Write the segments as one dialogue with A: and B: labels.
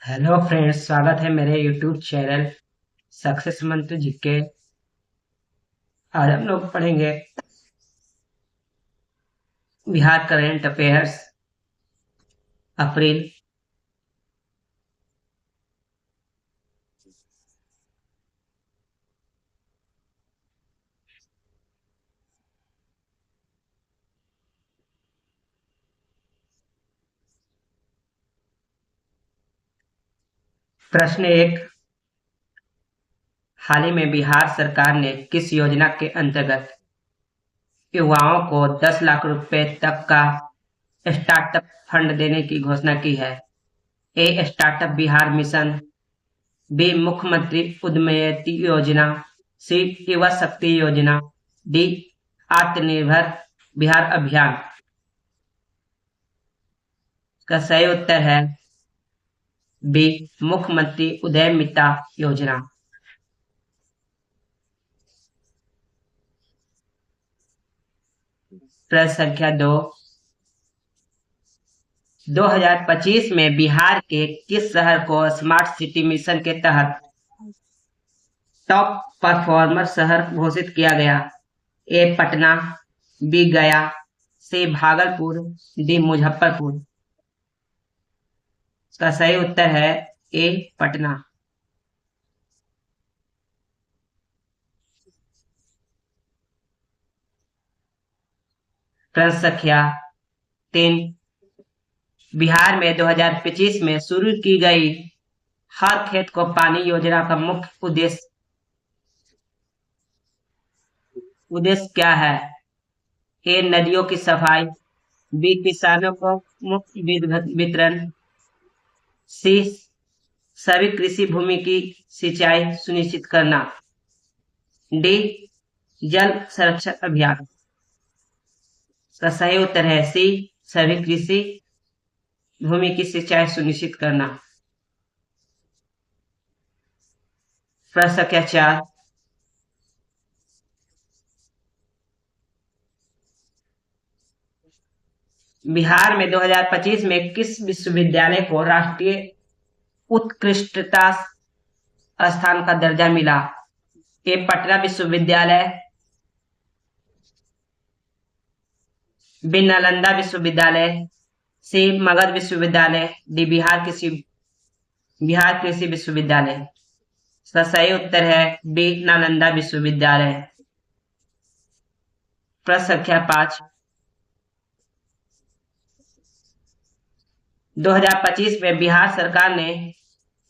A: Hello friends, स्वागत है मेरे यूट्यूब चैनल सक्सेस मंत्र जीके। आज हम लोग पढ़ेंगे बिहार करंट अफेयर्स अप्रैल। प्रश्न एक, हाल ही में बिहार सरकार ने किस योजना के अंतर्गत युवाओं को 10 लाख रुपए तक का स्टार्टअप फंड देने की घोषणा की है? A startup Bihar mission, B मुख्यमंत्री उद्यमिता योजना, सी युवा शक्ति योजना, डी आत्मनिर्भर बिहार अभियान। का सही उत्तर है बी मुख्यमंत्री उद्यमिता योजना। प्रश्न संख्या 2, 2025 में बिहार के किस शहर को स्मार्ट सिटी मिशन के तहत टॉप परफॉर्मर शहर घोषित किया गया? ए पटना, बी गया, सी भागलपुर, डी मुजफ्फरपुर। इसका सही उत्तर है ए पटना। प्रश्न संख्या 3, बिहार में 2025 में शुरू की गई हर खेत को पानी योजना का मुख्य उद्देश्य क्या है? ए नदियों की सफाई, बी किसानों को मुफ्त वितरण, सी सभी कृषि भूमि की सिंचाई सुनिश्चित करना, डी जल संरक्षण अभियान। का सही उत्तर है सी सभी कृषि भूमि की सिंचाई सुनिश्चित करना। प्रश्न संख्या 4, बिहार में 2025 में किस विश्वविद्यालय को राष्ट्रीय उत्कृष्टता स्थान का दर्जा मिला? ए पटना विश्वविद्यालय, बी नालंदा विश्वविद्यालय, सी मगध विश्वविद्यालय, डी बिहार कृषि विश्वविद्यालय। इसका सही उत्तर है बी नालंदा विश्वविद्यालय। प्रश्न संख्या 5, 2025 में बिहार सरकार ने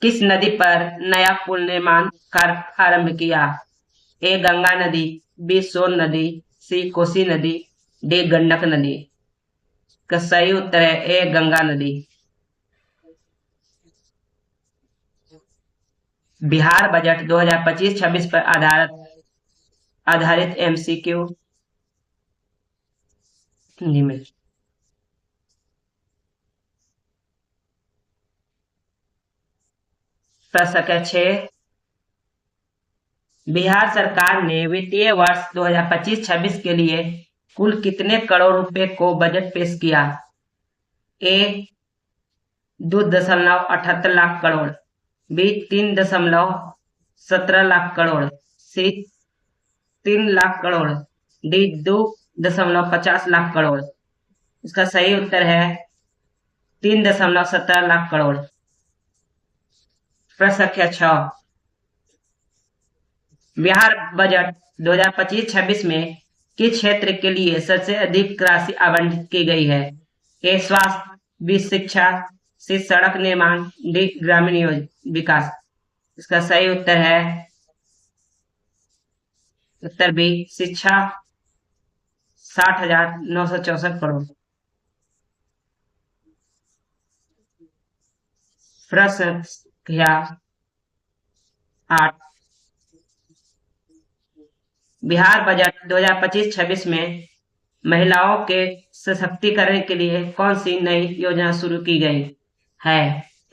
A: किस नदी पर नया पुल निर्माण कार्य आरंभ किया? ए गंगा नदी, बी सोन नदी, सी कोसी नदी, डी गंडक नदी। का सही उत्तर है ए गंगा नदी। बिहार बजट 2025-26 पर आधारित एमसीक्यू हिंदी में। प्रश्न संख्या 6, बिहार सरकार ने वित्तीय वर्ष 2025-26 के लिए कुल कितने करोड़ रुपए को बजट पेश किया? ए 2.78 लाख करोड़, बी 3.17 लाख करोड़, सी 3 लाख करोड़, डी 2.50 लाख करोड़। इसका सही उत्तर है 3.17 लाख करोड़। प्रश्न संख्या 6, बिहार बजट 2025-26 में किस क्षेत्र के लिए सबसे अधिक राशि आवंटित की गई है? ए स्वास्थ्य, बी शिक्षा, सी सड़क निर्माण, डी ग्रामीण विकास। इसका सही उत्तर है उत्तर बी शिक्षा, 60,964 करोड़। प्रश्न संख्या 8, बिहार बजट 2025-26 में महिलाओं के सशक्तिकरण के लिए कौन सी नई योजना शुरू की गई है?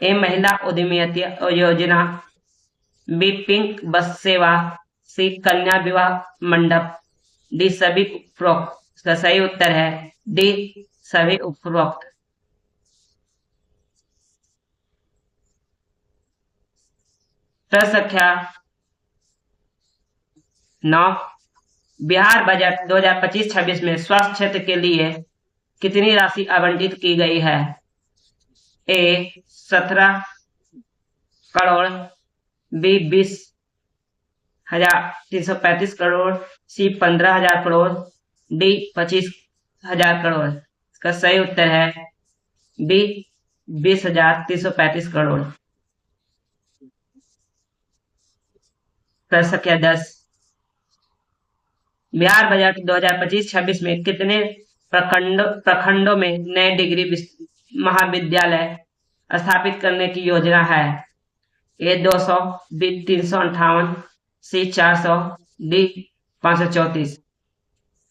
A: ए महिला उद्यमिता योजना, बी पिंक बस सेवा, सी कन्या विवाह मंडप, डी सभी उपरोक्त। इसका सही उत्तर है डी सभी उपरोक्त। प्रश्न संख्या 9। बिहार बजट 2025-26 में स्वास्थ्य क्षेत्र के लिए कितनी राशि आवंटित की गई है? ए 17 करोड़, बी 20,335 करोड़, सी 15,000 करोड़, डी 25,000 करोड़। इसका सही उत्तर है बी 20,335 करोड़। प्रश्न संख्या 10। बिहार बजट 2025-26 में कितने प्रखंडों में नए डिग्री महाविद्यालय स्थापित करने की योजना है? ए 200, बी 358, सी 400, डी 534।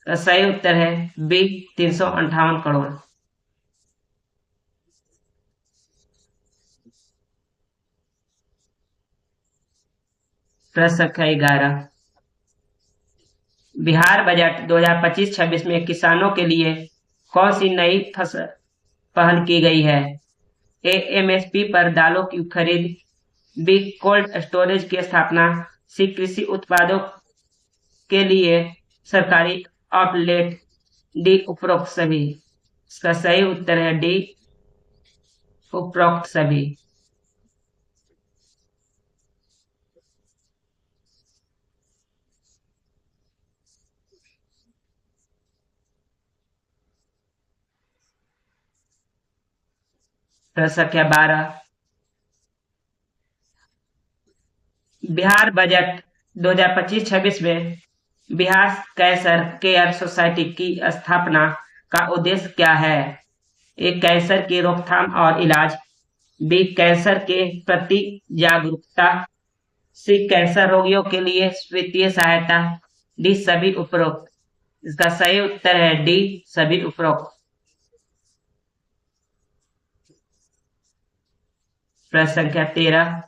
A: सही उत्तर है बी 358 करोड़। प्रश्न संख्या 11। बिहार बजट 2025-26 में किसानों के लिए कौन सी नई फसल पहल की गई है? ए एमएसपी पर दालों की खरीद, बी कोल्ड स्टोरेज की स्थापना, सी कृषि उत्पादों के लिए सरकारी आउटलेट, डी उपरोक्त सभी। इसका सही उत्तर है डी उपरोक्त सभी। प्रश्न संख्या 12। बिहार बजट 2025-26 में बिहार कैंसर केयर सोसाइटी की स्थापना का उद्देश्य क्या है? ए कैंसर की रोकथाम और इलाज, बी कैंसर के प्रति जागरूकता, सी कैंसर रोगियों के लिए वित्तीय सहायता, डी सभी उपरोक्त। इसका सही उत्तर है डी सभी उपरोक्त। प्रश्न संख्या 13।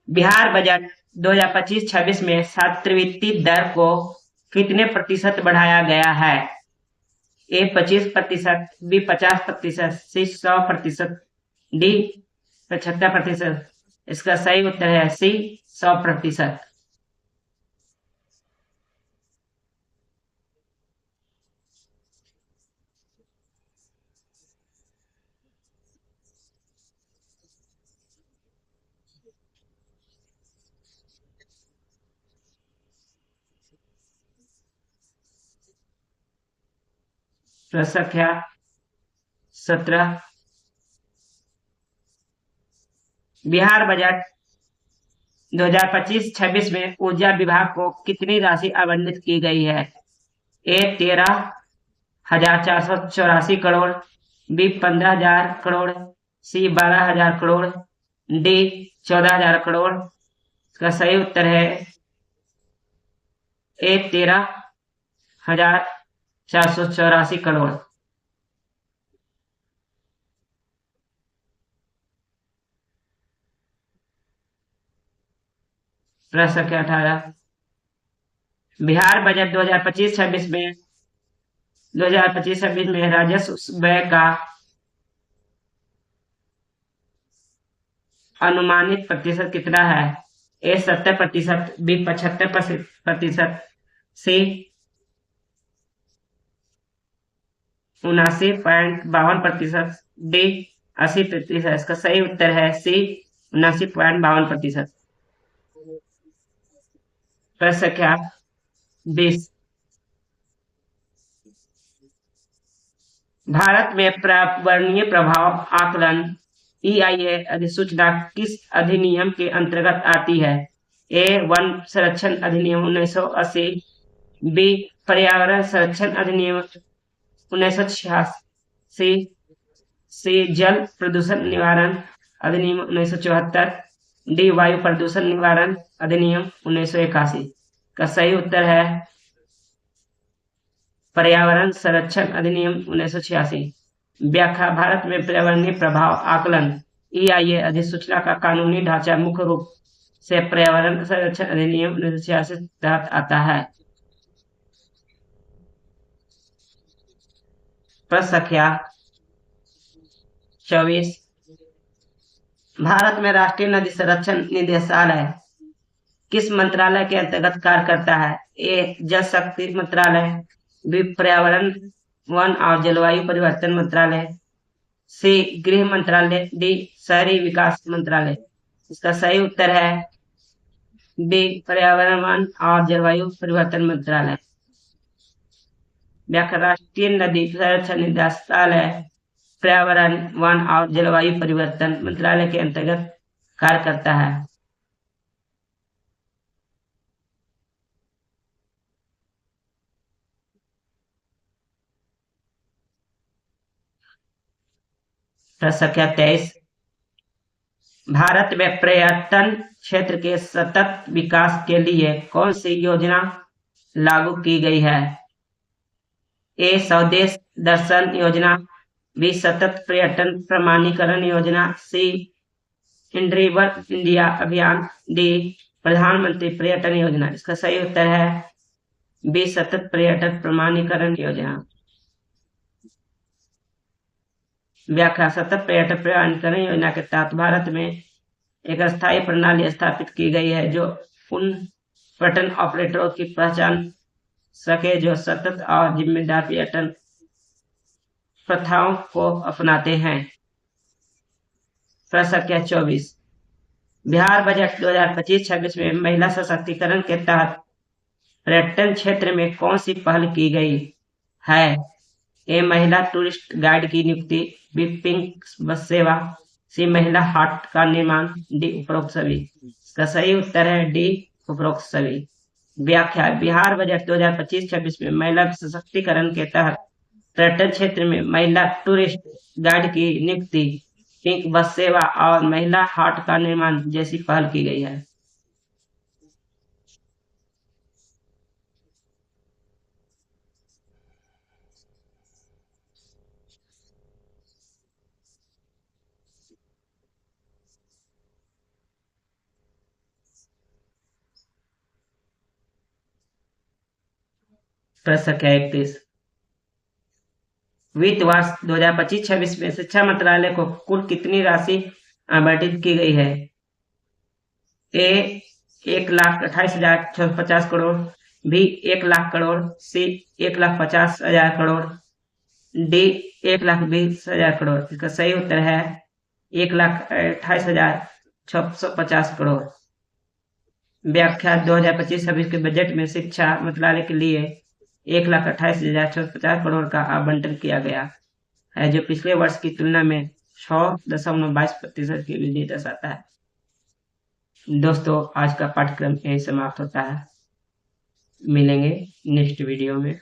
A: बिहार बजट 2025-26 में छात्रवृत्ति दर को कितने प्रतिशत बढ़ाया गया है? ए 25%, बी 50%, सी 100%, डी 75%। इसका सही उत्तर है सी 100%। प्रश्न संख्या 17। बिहार बजट 2025-26 में ऊर्जा विभाग को कितनी राशि आवंटित की गई है? ए 13,484 करोड़, बी 15,000 करोड़, सी 12,000 करोड़, डी 14,000 करोड़। इसका सही उत्तर है ए 13,484 करोड़। प्रश्न संख्या 18। बिहार बजट 2025-26 में राजस्व व्यय का अनुमानित प्रतिशत कितना है? ए 70%, बी 75%, सी 79.52%, डी 80%। इसका सही उत्तर है सी 79.52%। प्रश्न संख्या 20। भारत में पर्यावरणीय प्रभाव आकलन EIA अधिसूचना किस अधिनियम के अंतर्गत आती है? ए वन संरक्षण अधिनियम 1980, बी पर्यावरण संरक्षण अधिनियम 1986, सी जल प्रदूषण निवारण अधिनियम 1974, डी वायु प्रदूषण निवारण अधिनियम 1981। का सही उत्तर है पर्यावरण संरक्षण अधिनियम 1986। व्याख्या: भारत में पर्यावरणीय प्रभाव आकलन EIA अधिसूचना का कानूनी ढांचा मुख्य रूप से पर्यावरण संरक्षण अधिनियम 1986 तहत आता है। प्रश्न संख्या 24। भारत में राष्ट्रीय नदी संरक्षण निदेशालय किस मंत्रालय के अंतर्गत कार्य करता है? ए जल शक्ति मंत्रालय, बी पर्यावरण वन और जलवायु परिवर्तन मंत्रालय, सी गृह मंत्रालय, डी शहरी विकास मंत्रालय। इसका सही उत्तर है बी पर्यावरण वन और जलवायु परिवर्तन मंत्रालय। व्याख्या राष्ट्रीय नदी संरक्षण निदेशालय पर्यावरण वन और जलवायु परिवर्तन मंत्रालय के अंतर्गत कार्य करता है। प्रश्न संख्या 23, भारत में पर्यटन क्षेत्र के सतत विकास के लिए कौन सी योजना लागू की गई है? ए स्वदेश दर्शन योजना, बी सतत पर्यटन प्रमाणीकरण योजना, सी इनरिवर इंडिया अभियान, डी प्रधानमंत्री पर्यटन योजना। इसका सही उत्तर है बी सतत पर्यटन प्रमाणीकरण योजना। व्याख्या सतत पर्यटन प्रमाणीकरण योजना के तहत भारत में एक स्थायी प्रणाली स्थापित की गई है जो उन पर्यटन ऑपरेटरों की पहचान सके जो सतत और जिम्मेदार पर्यटन प्रथाओं को अपनाते हैं। प्रश्न संख्या 24, बिहार बजट 2025-26 में महिला सशक्तिकरण के तहत पर्यटन क्षेत्र में कौन सी पहल की गई है? ए महिला टूरिस्ट गाइड की नियुक्ति, बी पिंक बस सेवा, सी महिला हाट का निर्माण, डी उपरोक्त सभी। इसका सही उत्तर है डी उपरोक्त सभी। व्याख्या बिहार बजट 2025-26 में महिला सशक्तिकरण के तहत पर्यटन क्षेत्र में महिला टूरिस्ट गाइड की नियुक्ति, पिंक बस सेवा और महिला हाट का निर्माण जैसी पहल की गई है। प्रश्न संख्या 31, वित्त वर्ष 2025-26 में शिक्षा मंत्रालय को कुल कितनी राशि आवंटित की गई है? ए 1,28,650 करोड़, बी 1,00,000 करोड़, सी 1,50,000 करोड़, डी 1,20,000 करोड़। इसका सही उत्तर है 1,28,650 करोड़। व्याख्या 2025-26 के बजट में शिक्षा मंत्रालय के लिए 1,28,650 करोड़ का आवंटन किया गया है जो पिछले वर्ष की तुलना में 6.22% की वृद्धि दर्शाता है। दोस्तों आज का पाठ्यक्रम यही समाप्त होता है। मिलेंगे नेक्स्ट वीडियो में।